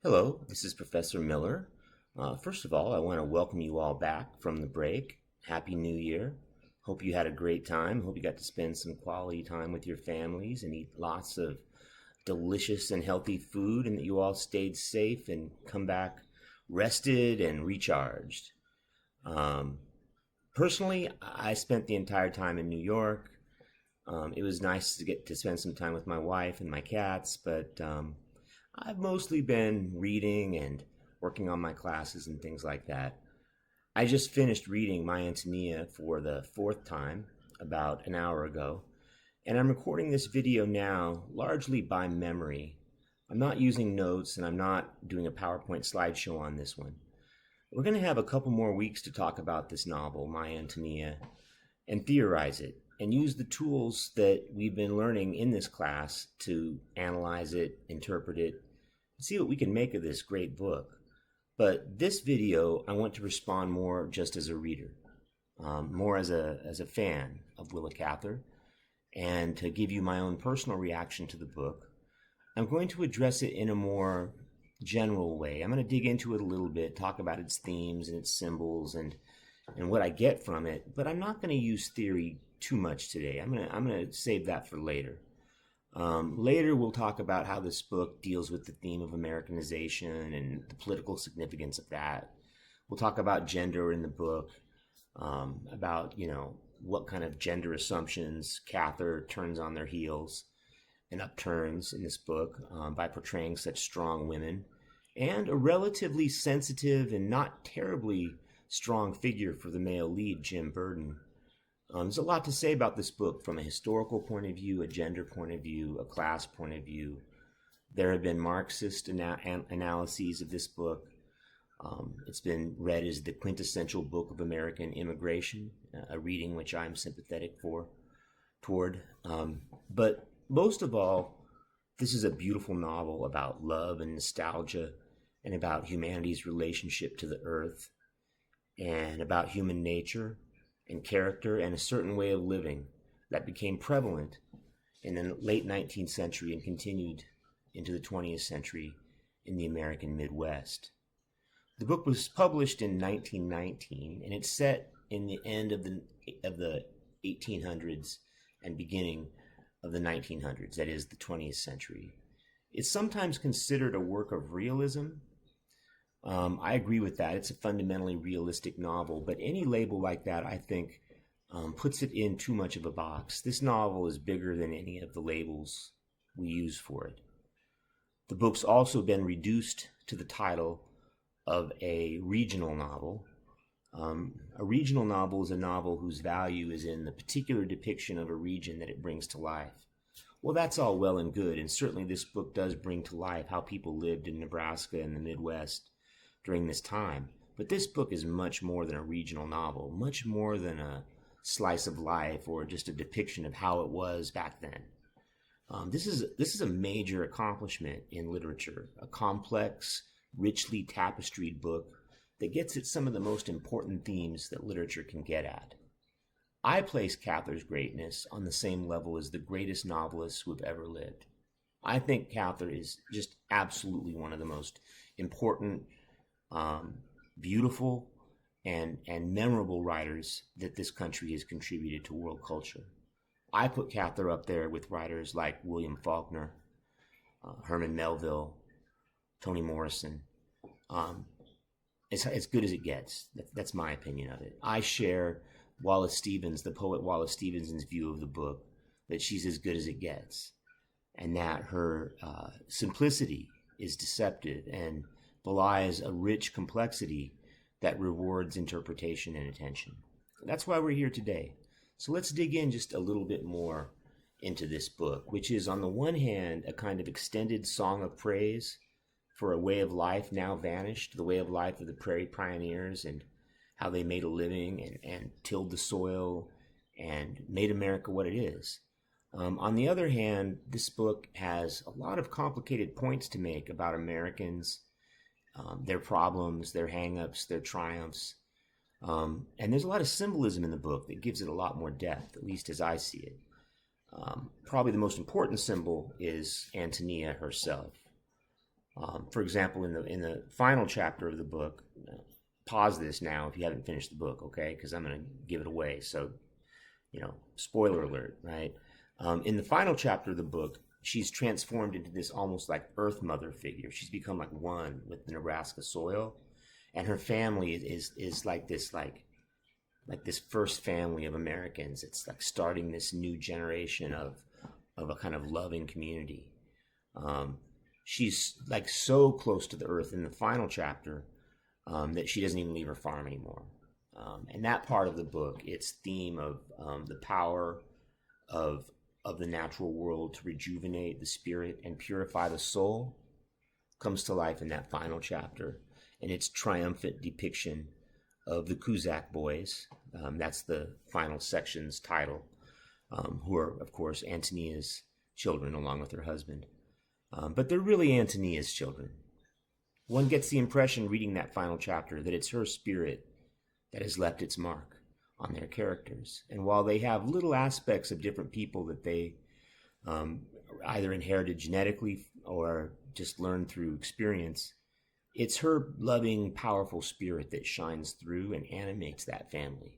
Hello, this is Professor Miller. First of all, I want to welcome you all back from the break. Happy New Year. Hope you had a great time. Hope you got to spend some quality time with your families and eat lots of delicious and healthy food, and that you all stayed safe and come back rested and recharged. Um, Personally, I spent the entire time in New York. It was nice to get to spend some time with my wife and my cats, but I've mostly been reading and working on my classes and things like that. I just finished reading my Antonia for the fourth time about an hour ago, and I'm recording this video now largely by memory. I'm not using notes and I'm not doing a PowerPoint slideshow on this one. We're going to have a couple more weeks to talk about this novel, My Antonia, and theorize it and use the tools that we've been learning in this class to analyze it, interpret it, and see what we can make of this great book. But this video, I want to respond more just as a reader, more as a fan of Willa Cather, and to give you my own personal reaction to the book. I'm going to address it in a more general way. I'm going to dig into it a little bit, talk about its themes and its symbols and what I get from it, but I'm not going to use theory too much today. I'm going to save that for later. Later, we'll talk about how this book deals with the theme of Americanization and the political significance of that. We'll talk about gender in the book, about, what kind of gender assumptions Cather turns on their heels and upturns in this book by portraying such strong women, and a relatively sensitive and not terribly strong figure for the male lead, Jim Burden. There's a lot to say about this book from a historical point of view, a gender point of view, a class point of view. There have been Marxist analyses of this book. It's been read as the quintessential book of American immigration, a reading which I'm sympathetic toward. But most of all, this is a beautiful novel about love and nostalgia and about humanity's relationship to the earth and about human nature and character and a certain way of living that became prevalent in the late 19th century and continued into the 20th century in the American Midwest. The book was published in 1919, and it's set in the end of the 1800s and beginning of the 1900s, that is, the 20th century. It's sometimes considered a work of realism. I agree with that. It's a fundamentally realistic novel, but any label like that, I think, puts it in too much of a box. This novel is bigger than any of the labels we use for it. The book's also been reduced to the title of a regional novel. A regional novel is a novel whose value is in the particular depiction of a region that it brings to life. Well, that's all well and good, and certainly this book does bring to life how people lived in Nebraska and the Midwest during this time. But this book is much more than a regional novel, much more than a slice of life or just a depiction of how it was back then. This is a major accomplishment in literature, a complex, richly tapestried book that gets at some of the most important themes that literature can get at. I place Cather's greatness on the same level as the greatest novelists who have ever lived. I think Cather is just absolutely one of the most important, beautiful, and memorable writers that this country has contributed to world culture. I put Cather up there with writers like William Faulkner, Herman Melville, Toni Morrison. It's as good as it gets. That's my opinion of it. I share Wallace Stevens, the poet Wallace Stevens' view of the book, that she's as good as it gets, and that her simplicity is deceptive and belies a rich complexity that rewards interpretation and attention. That's why we're here today. So let's dig in just a little bit more into this book, which is on the one hand a kind of extended song of praise for a way of life now vanished, the way of life of the prairie pioneers and how they made a living and tilled the soil and made America what it is. On the other hand, this book has a lot of complicated points to make about Americans, their problems, their hang-ups, their triumphs. And there's a lot of symbolism in the book that gives it a lot more depth, at least as I see it. Probably the most important symbol is Antonia herself. for example, in the final chapter of the book, pause this now if you haven't finished the book, okay? Because I'm going to give it away. So, spoiler alert, right? In the final chapter of the book, she's transformed into this almost like Earth Mother figure. She's become like one with the Nebraska soil, and her family is like this first family of Americans. It's like starting this new generation of a kind of loving community. She's like so close to the earth in the final chapter that she doesn't even leave her farm anymore. And that part of the book, its theme of the power of the natural world to rejuvenate the spirit and purify the soul, comes to life in that final chapter. And its triumphant depiction of the Kuzak boys, that's the final section's title, who are, of course, Antonia's children along with her husband. But they're really Antonia's children. One gets the impression reading that final chapter that it's her spirit that has left its mark on their characters. And while they have little aspects of different people that they either inherited genetically or just learned through experience, it's her loving, powerful spirit that shines through and animates that family.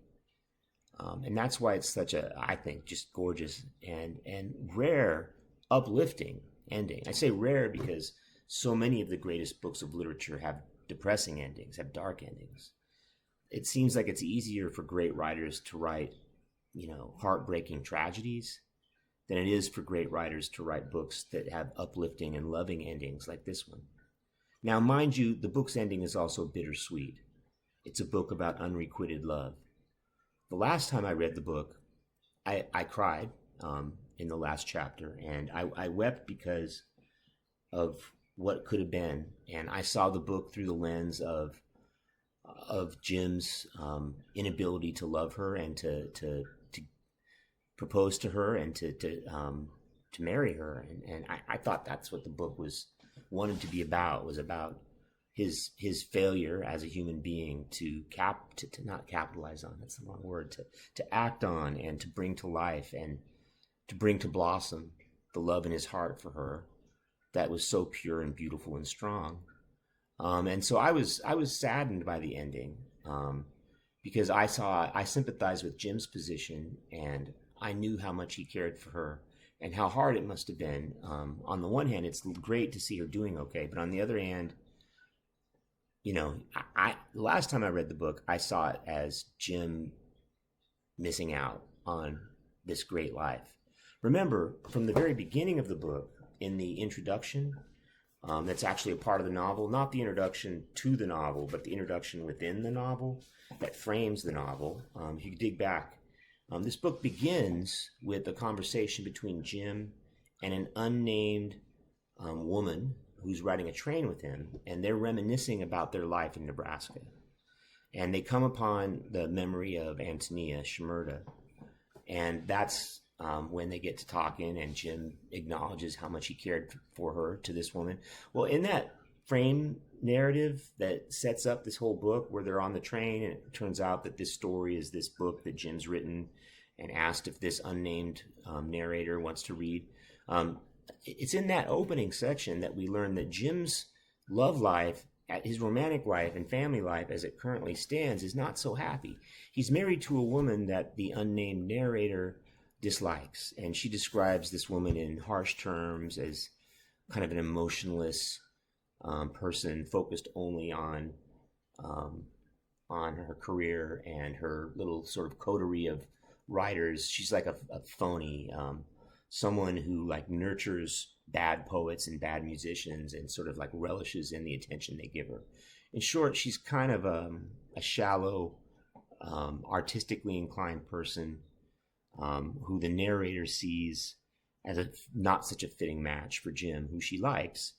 And that's why it's such a, I think, just gorgeous and rare, uplifting ending. I say rare because so many of the greatest books of literature have depressing endings, have dark endings. It seems like it's easier for great writers to write, heartbreaking tragedies than it is for great writers to write books that have uplifting and loving endings like this one. Now, mind you, the book's ending is also bittersweet. It's a book about unrequited love. The last time I read the book, I cried in the last chapter, and I wept because of what could have been. And I saw the book through the lens of Jim's inability to love her and to propose to her and to marry her. And I thought that's what the book wanted to be about, was about his failure as a human being to not capitalize on, that's the wrong word, to act on and to bring to life and to bring to blossom the love in his heart for her that was so pure and beautiful and strong. And so I was saddened by the ending because I sympathized with Jim's position, and I knew how much he cared for her and how hard it must have been. On the one hand, it's great to see her doing okay, but on the other hand, the last time I read the book, I saw it as Jim missing out on this great life. Remember, from the very beginning of the book, in the introduction, that's actually a part of the novel, not the introduction to the novel, but the introduction within the novel that frames the novel. If you dig back, this book begins with a conversation between Jim and an unnamed woman who's riding a train with him, and they're reminiscing about their life in Nebraska. And they come upon the memory of Antonia Shmurda, and that's when they get to talking, and Jim acknowledges how much he cared for her to this woman. Well, in that frame narrative that sets up this whole book where they're on the train, and it turns out that this story is this book that Jim's written and asked if this unnamed narrator wants to read. It's in that opening section that we learn that Jim's love life, his romantic life and family life as it currently stands, is not so happy. He's married to a woman that the unnamed narrator dislikes, and she describes this woman in harsh terms as kind of an emotionless person focused only on her career and her little sort of coterie of writers. She's like a phony, someone who like nurtures bad poets and bad musicians and sort of like relishes in the attention they give her. In short, she's kind of a shallow, artistically inclined person who the narrator sees as not such a fitting match for Jim, who she likes.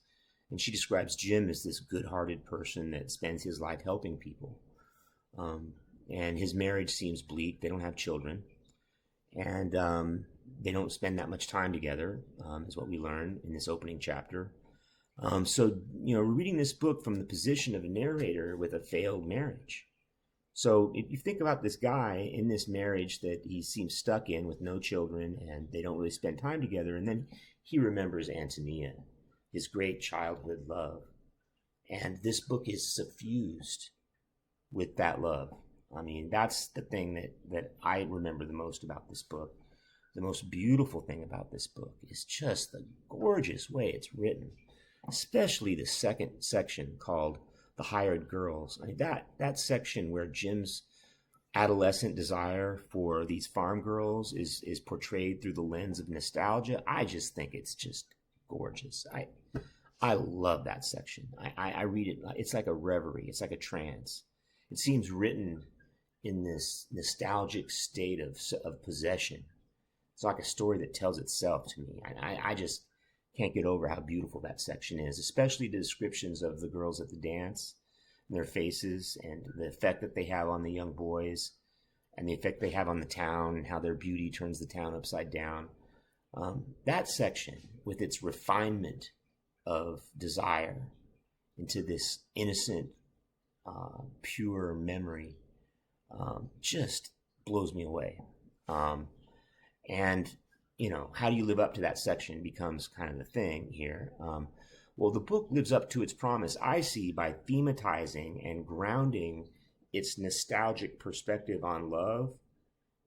And she describes Jim as this good-hearted person that spends his life helping people. And his marriage seems bleak. They don't have children. And they don't spend that much time together, is what we learn in this opening chapter. So, we're reading this book from the position of a narrator with a failed marriage. So if you think about this guy in this marriage that he seems stuck in with no children, and they don't really spend time together, and then he remembers Antonia, his great childhood love. And this book is suffused with that love. I mean, that's the thing that I remember the most about this book. The most beautiful thing about this book is just the gorgeous way it's written, especially the second section called The Hired Girls. I mean, that section where Jim's adolescent desire for these farm girls is portrayed through the lens of nostalgia. I just think it's just gorgeous. I love that section. I read it. It's like a reverie. It's like a trance. It seems written in this nostalgic state of possession. It's like a story that tells itself to me. I just can't get over how beautiful that section is, especially the descriptions of the girls at the dance, and their faces, and the effect that they have on the young boys, and the effect they have on the town, and how their beauty turns the town upside down. That section, with its refinement of desire into this innocent, pure memory, just blows me away. And, how do you live up to that section becomes kind of the thing here. Well, the book lives up to its promise, I see, by thematizing and grounding its nostalgic perspective on love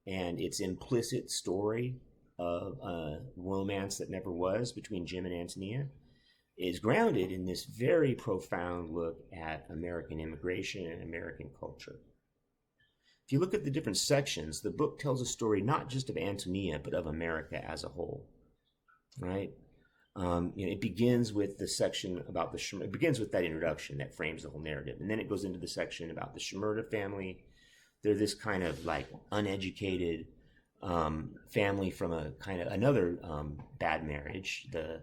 and its implicit story of a romance that never was between Jim and Antonia, is grounded in this very profound look at American immigration and American culture. If you look at the different sections, the book tells a story not just of Antonia, but of America as a whole, right? It begins with the section about it begins with that introduction that frames the whole narrative. And then it goes into the section about the Shimerda family. They're this kind of like uneducated family from a kind of another bad marriage. The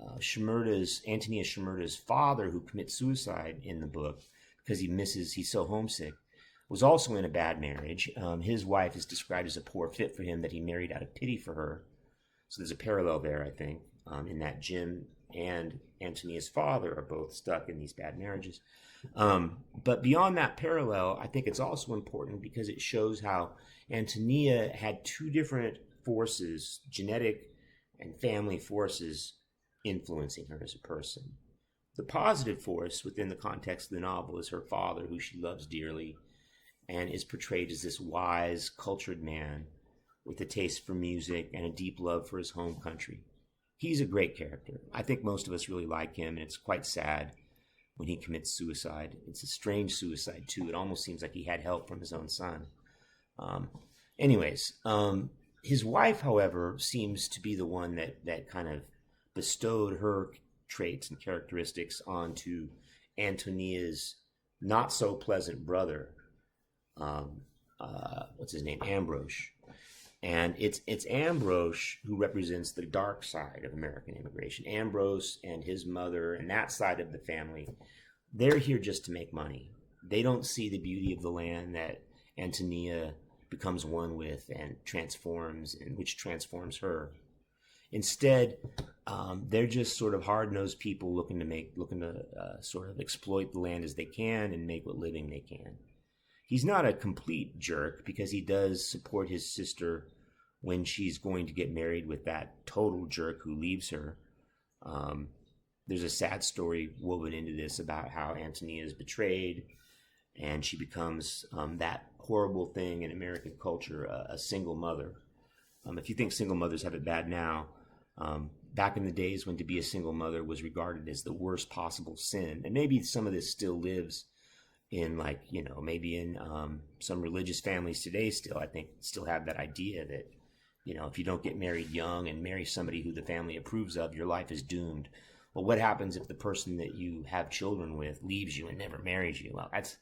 Antonia Shimerda's father, who commits suicide in the book because he's so homesick, was also in a bad marriage. His wife is described as a poor fit for him that he married out of pity for her. So there's a parallel there, I think, in that Jim and Antonia's father are both stuck in these bad marriages. But beyond that parallel, I think it's also important because it shows how Antonia had two different forces, genetic and family forces, influencing her as a person. The positive force within the context of the novel is her father, who she loves dearly, and is portrayed as this wise, cultured man with a taste for music and a deep love for his home country. He's a great character. I think most of us really like him, and it's quite sad when he commits suicide. It's a strange suicide, too. It almost seems like he had help from his own son. His wife, however, seems to be the one that kind of bestowed her traits and characteristics onto Antonia's not-so-pleasant brother, what's his name, Ambrose. And it's Ambrose who represents the dark side of American immigration. Ambrose and his mother and that side of the family, they're here just to make money. They don't see the beauty of the land that Antonia becomes one with and transforms, and which transforms her. Instead, they're just sort of hard-nosed people looking to sort of exploit the land as they can and make what living they can. He's not a complete jerk because he does support his sister when she's going to get married with that total jerk who leaves her. There's a sad story woven into this about how Antonia is betrayed and she becomes that horrible thing in American culture, a single mother. If you think single mothers have it bad now, back in the days when to be a single mother was regarded as the worst possible sin, and maybe some of this still lives in maybe in some religious families today still, I think, still have that idea that, if you don't get married young and marry somebody who the family approves of, your life is doomed. Well, what happens if the person that you have children with leaves you and never marries you? Well, that's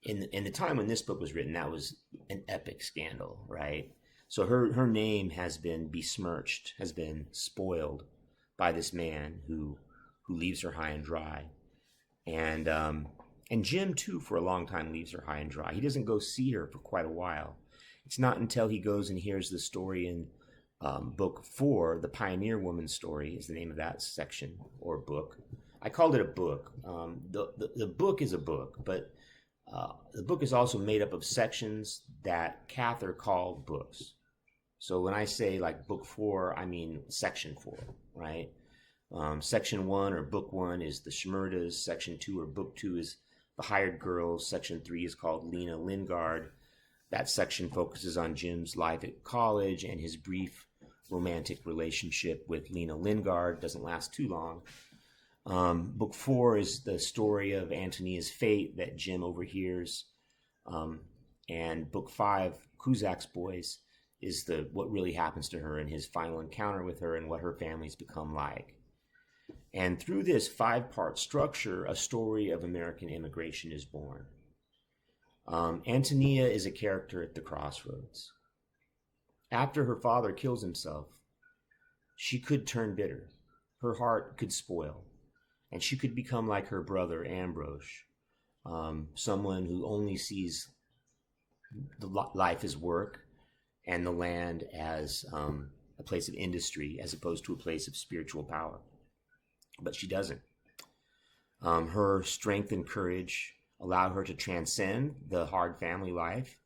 in the time when this book was written, that was an epic scandal, right? So her name has been besmirched, has been spoiled by this man who leaves her high and dry. And Jim, too, for a long time leaves her high and dry. He doesn't go see her for quite a while. It's not until he goes and hears the story in book 4, The Pioneer Woman's Story is the name of that section or book. I called it a book. The book is a book, but the book is also made up of sections that Cather called books. So when I say like book 4, I mean section 4, right? Section 1 or Book 1 is the Shmurdas. Section 2 or Book 2 is the Hired Girls. Section 3 is called Lena Lingard. That section focuses on Jim's life at college and his brief romantic relationship with Lena Lingard. Doesn't last too long. Book 4 is the story of Antonia's fate that Jim overhears. And Book 5, Kuzak's Boys, is what really happens to her and his final encounter with her and what her family's become like. And through this 5-part structure, a story of American immigration is born. Antonia is a character at the crossroads. After her father kills himself, she could turn bitter. Her heart could spoil, and she could become like her brother Ambrose, someone who only sees the life as work and the land as a place of industry as opposed to a place of spiritual power. But she doesn't. Her strength and courage allow her to transcend the hard family life.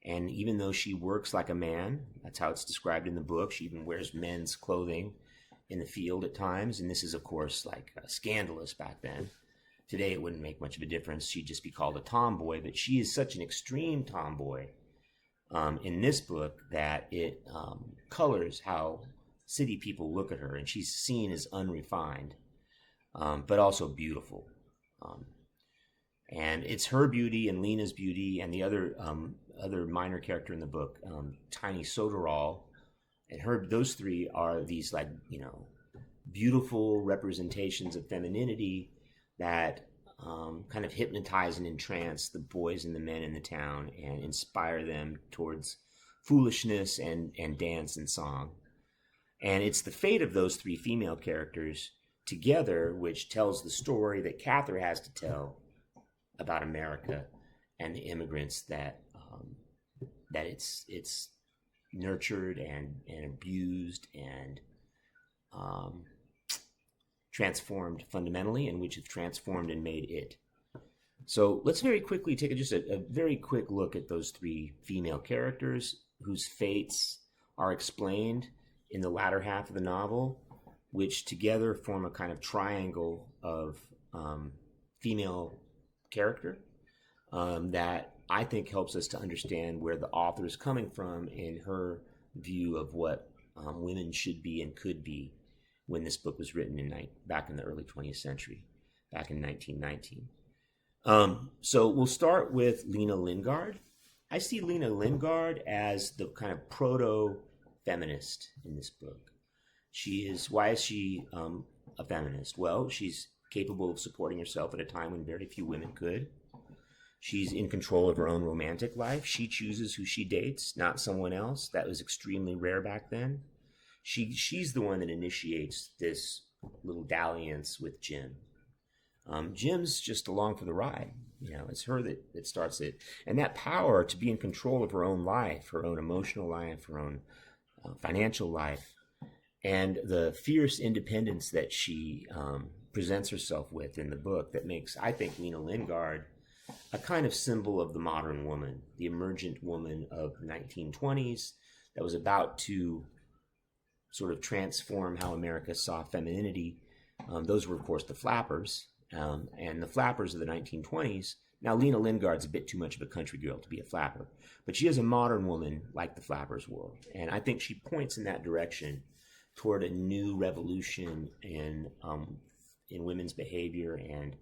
And even though she works like a man, that's how it's described in the book, she even wears men's clothing in the field at times. And this is, of course, like scandalous back then. Today, it wouldn't make much of a difference. She'd just be called a tomboy. But she is such an extreme tomboy in this book that it colors how city people look at her. And she's seen as unrefined, but also beautiful. And it's her beauty and Lena's beauty and the other minor character in the book, Tiny Soderall, and those three are these beautiful representations of femininity that kind of hypnotize and entrance the boys and the men in the town and inspire them towards foolishness and dance and song. And it's the fate of those three female characters together which tells the story that Cather has to tell about America and the immigrants that it's nurtured and abused and transformed fundamentally, and which have transformed and made it. So let's very quickly take just a very quick look at those three female characters whose fates are explained in the latter half of the novel, which together form a kind of triangle of female character that I think helps us to understand where the author is coming from in her view of what women should be and could be when this book was written back in the early 20th century, back in 1919. So we'll start with Lena Lingard. I see Lena Lingard as the kind of proto-feminist in this book. Why is she a feminist? Well, she's capable of supporting herself at a time when very few women could. She's in control of her own romantic life. She chooses who she dates, not someone else. That was extremely rare back then. She's the one that initiates this little dalliance with Jim. Jim's just along for the ride. It's her that starts it. And that power to be in control of her own life, her own emotional life, her own financial life, and the fierce independence that she presents herself with in the book that makes, I think, Lena Lingard a kind of symbol of the modern woman, the emergent woman of the 1920s that was about to sort of transform how America saw femininity. Those were, of course, the flappers, and the flappers of the 1920s. Now, Lena Lingard's a bit too much of a country girl to be a flapper, but she is a modern woman like the flappers were, and I think she points in that direction toward a new revolution in women's behavior and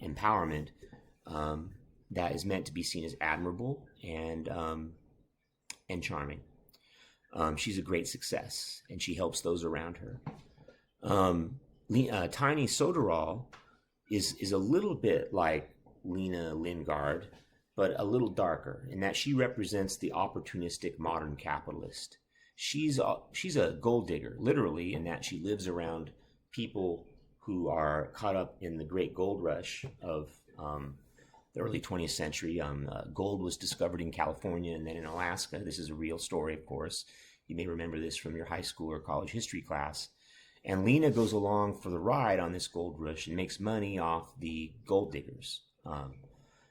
empowerment that is meant to be seen as admirable and charming. She's a great success, and she helps those around her. Tiny Soderall is a little bit like Lena Lingard, but a little darker in that she represents the opportunistic modern capitalist. She's a gold digger, literally, in that she lives around people who are caught up in the great gold rush of the early 20th century. Gold was discovered in California and then in Alaska. This is a real story, of course. You may remember this from your high school or college history class. And Lena goes along for the ride on this gold rush and makes money off the gold diggers.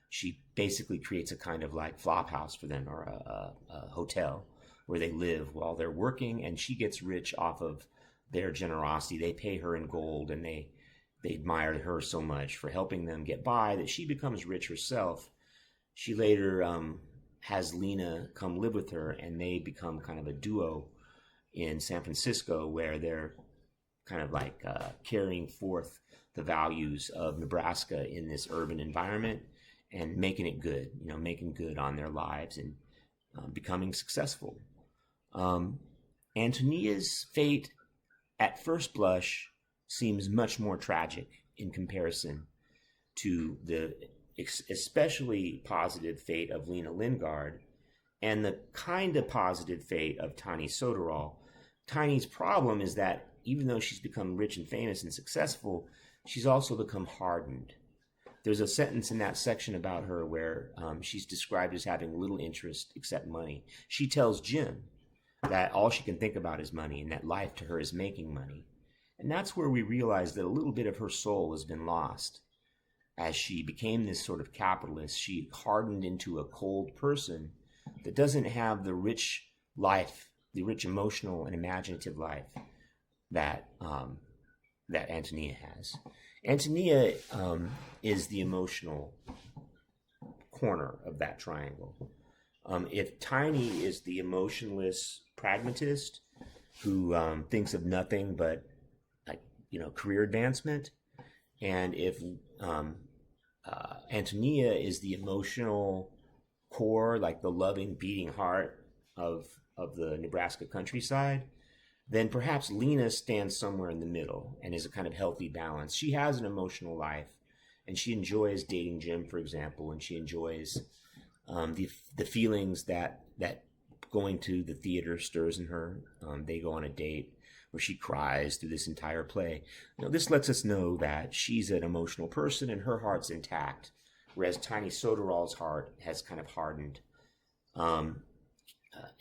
She basically creates a kind of like flop house for them, or a hotel where they live while they're working, and she gets rich off of their generosity. They pay her in gold, and they admire her so much for helping them get by that she becomes rich herself. She later has Lena come live with her, and they become kind of a duo in San Francisco, where they're kind of like carrying forth the values of Nebraska in this urban environment and making it good, making good on their lives and becoming successful. Antonia's fate, at first blush, seems much more tragic in comparison to the especially positive fate of Lena Lingard and the kind of positive fate of Tiny Soderall. Tiny's problem is that even though she's become rich and famous and successful, she's also become hardened. There's a sentence in that section about her where she's described as having little interest except money. She tells Jim that all she can think about is money and that life to her is making money. And that's where we realize that a little bit of her soul has been lost. As she became this sort of capitalist, she hardened into a cold person that doesn't have the rich life, the rich emotional and imaginative life that Antonia has. Antonia is the emotional corner of that triangle. If Tiny is the emotionless pragmatist who thinks of nothing but career advancement, and if Antonia is the emotional core, like the loving, beating heart of the Nebraska countryside, then perhaps Lena stands somewhere in the middle and is a kind of healthy balance. She has an emotional life, and she enjoys dating Jim, for example, and she enjoys the feelings that going to the theater stirs in her. They go on a date where she cries through this entire play. This lets us know that she's an emotional person and her heart's intact, whereas Tiny Soderall's heart has kind of hardened.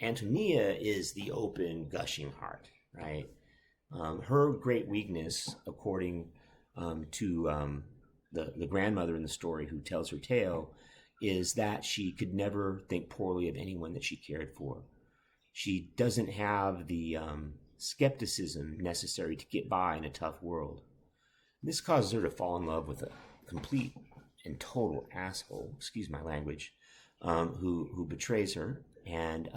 Antonia is the open, gushing heart, right? Her great weakness, according to the grandmother in the story who tells her tale, is that she could never think poorly of anyone that she cared for. She doesn't have the skepticism necessary to get by in a tough world. This causes her to fall in love with a complete and total asshole, excuse my language, who betrays her, and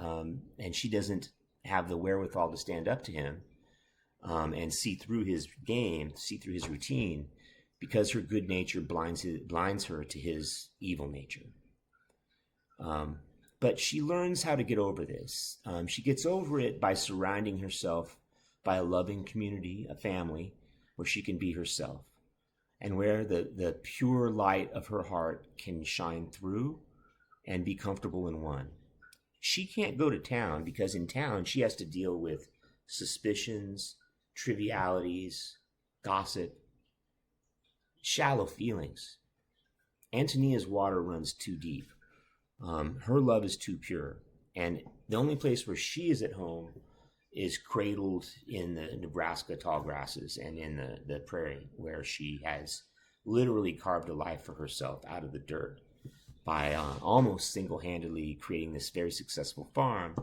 she doesn't have the wherewithal to stand up to him and see through his game, see through his routine, because her good nature blinds her to his evil nature. But she learns how to get over this. She gets over it by surrounding herself by a loving community, a family, where she can be herself, and where the pure light of her heart can shine through and be comfortable in one. She can't go to town because in town she has to deal with suspicions, trivialities, gossip, shallow feelings. Antonia's water runs too deep. Her love is too pure. And the only place where she is at home is cradled in the Nebraska tall grasses and in the prairie, where she has literally carved a life for herself out of the dirt by almost single-handedly creating this very successful farm,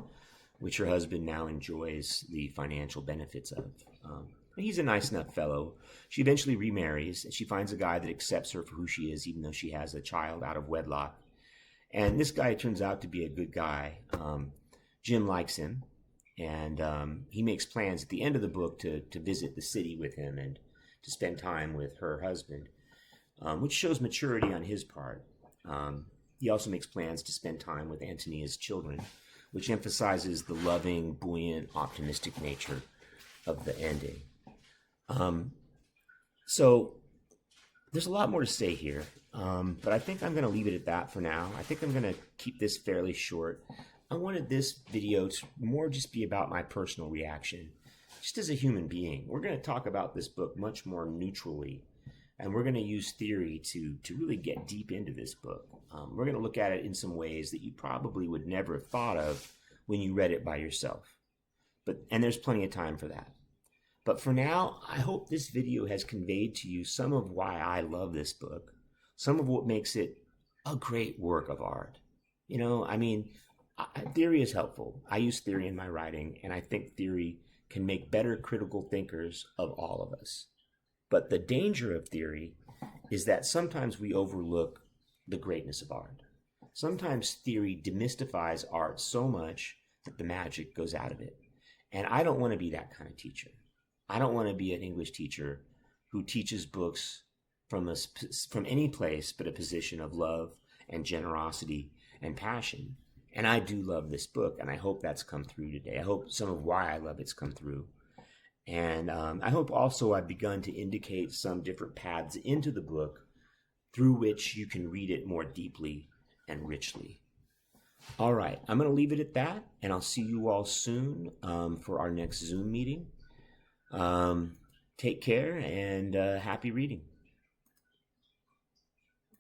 which her husband now enjoys the financial benefits of. He's a nice enough fellow. She eventually remarries, and she finds a guy that accepts her for who she is, even though she has a child out of wedlock. And this guy turns out to be a good guy. Jim likes him, and he makes plans at the end of the book to visit the city with him and to spend time with her husband, which shows maturity on his part. He also makes plans to spend time with Antonia's children, which emphasizes the loving, buoyant, optimistic nature of the ending. So there's a lot more to say here, but I think I'm going to leave it at that for now. I think I'm going to keep this fairly short. I wanted this video to more just be about my personal reaction, just as a human being. We're going to talk about this book much more neutrally, and we're going to use theory to really get deep into this book. We're going to look at it in some ways that you probably would never have thought of when you read it by yourself. And there's plenty of time for that. But for now, I hope this video has conveyed to you some of why I love this book, some of what makes it a great work of art. Theory is helpful. I use theory in my writing, and I think theory can make better critical thinkers of all of us. But the danger of theory is that sometimes we overlook the greatness of art. Sometimes theory demystifies art so much that the magic goes out of it. And I don't want to be that kind of teacher. I don't want to be an English teacher who teaches books from any place but a position of love and generosity and passion. And I do love this book, and I hope that's come through today. I hope some of why I love it's come through. And I hope also I've begun to indicate some different paths into the book through which you can read it more deeply and richly. All right, I'm going to leave it at that, and I'll see you all soon for our next Zoom meeting. Take care, and happy reading.